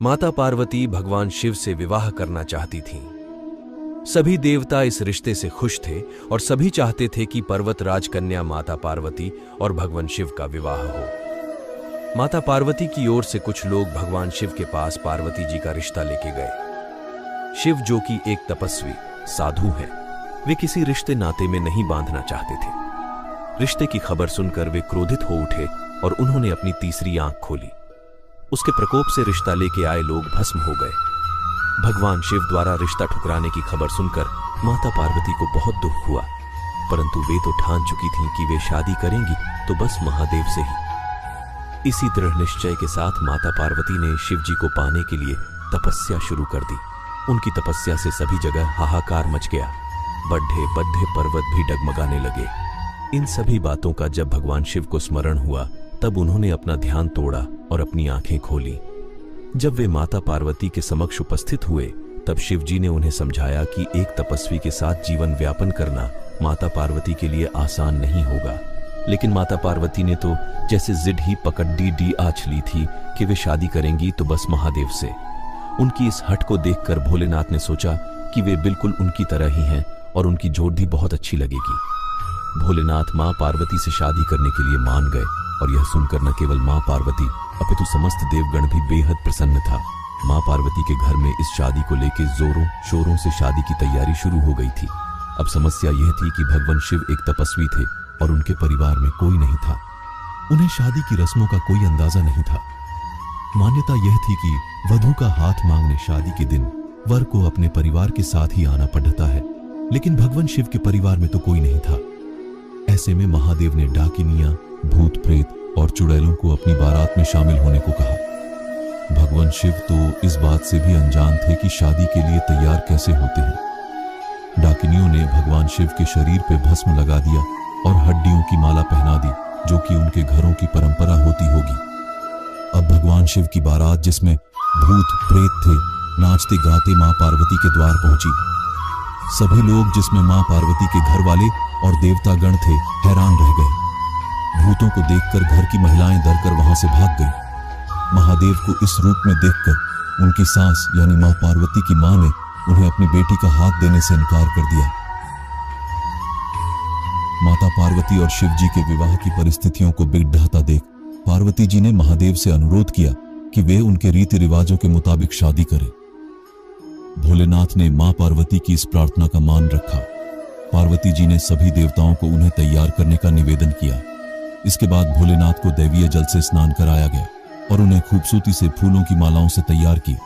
माता पार्वती भगवान शिव से विवाह करना चाहती थीं। सभी देवता इस रिश्ते से खुश थे और सभी चाहते थे कि पर्वत राजकन्या माता पार्वती और भगवान शिव का विवाह हो। माता पार्वती की ओर से कुछ लोग भगवान शिव के पास पार्वती जी का रिश्ता लेके गए। शिव, जो कि एक तपस्वी साधु हैं, वे किसी रिश्ते नाते में नहीं बांधना चाहते थे। रिश्ते की खबर सुनकर वे क्रोधित हो उठे और उन्होंने अपनी तीसरी आंख खोली। उसके प्रकोप से रिश्ता लेके आए लोग भस्म हो गए। भगवान शिव द्वारा रिश्ता ठुकराने की खबर सुनकर माता पार्वती को बहुत दुख हुआ, परंतु वे तो ठान चुकी थीं कि वे शादी करेंगी तो बस महादेव से ही। इसी दृढ़ निश्चय के साथ माता पार्वती ने शिव जी को पाने के लिए तपस्या शुरू कर दी। उनकी तपस्या से सभी जगह हाहाकार मच गया। बड्ढे बड्ढे पर्वत भी डगमगाने लगे। इन सभी बातों का जब भगवान शिव को स्मरण हुआ तब उन्होंने अपना ध्यान तोड़ा और अपनी आंखें खोली। जब वे माता पार्वती के समक्ष उपस्थित हुए तब शिव जी ने उन्हें समझाया कि एक तपस्वी के साथ जीवन व्यापन करना माता पार्वती के लिए आसान नहीं होगा। लेकिन माता पार्वती ने तो जैसे जिद ही पकड़ डी आंच ली थी कि वे शादी करेंगी तो बस महादेव से। उनकी इस हट को देखकर भोलेनाथ ने सोचा कि वे बिल्कुल उनकी तरह ही हैं और उनकी जोड़ी बहुत अच्छी लगेगी। भोलेनाथ मां पार्वती से शादी करने के लिए मान गए और यह सुनकर न केवल मां पार्वती अपितु समस्त देवगण भी बेहद प्रसन्न था। मां पार्वती के घर में इस शादी को लेकर जोरों शोरों से शादी की तैयारी शुरू हो गई थी। अब समस्या यह थी कि भगवान शिव एक तपस्वी थे और उनके परिवार में कोई नहीं था। उन्हें शादी की रस्मों का कोई अंदाजा नहीं था। मान्यता यह थी कि वधू का हाथ मांगने शादी के दिन वर को अपने परिवार के साथ ही आना पड़ता है, लेकिन भगवान शिव के परिवार में तो कोई नहीं था। ऐसे में महादेव ने डाकिनियां, भूत प्रेत और चुड़ैलों को अपनी बारात में शामिल होने को कहा। भगवान शिव तो इस बात से भी अनजान थे कि शादी के लिए तैयार कैसे होते हैं। डाकिनियों ने भगवान शिव के शरीर पे भस्म लगा दिया और हड्डियों की माला पहना दी, जो कि उनके घरों की परंपरा होती होगी। अब भगवान शिव की बारात, जिसमें भूत प्रेत थे, नाचते गाते मां पार्वती के द्वार पहुंची। सभी लोग, जिसमें मां पार्वती के घर वाले और देवतागण थे, हैरान रह गए। भूतों को देखकर घर की महिलाएं डरकर वहां से भाग गई। महादेव को इस रूप में देखकर उनकी सास यानी मां पार्वती की मां ने उन्हें अपनी बेटी का हाथ देने से इनकार कर दिया। माता पार्वती और शिव जी के विवाह की परिस्थितियों को बिगड़ता देख पार्वती जी ने महादेव से अनुरोध किया कि वे उनके रीति रिवाजों के मुताबिक शादी करें। भोलेनाथ ने मां पार्वती की इस प्रार्थना का मान रखा। पार्वती जी ने सभी देवताओं को उन्हें तैयार करने का निवेदन किया। इसके बाद भोलेनाथ को दैवीय जल से स्नान कराया गया और उन्हें खूबसूरती से फूलों की मालाओं से तैयार किया।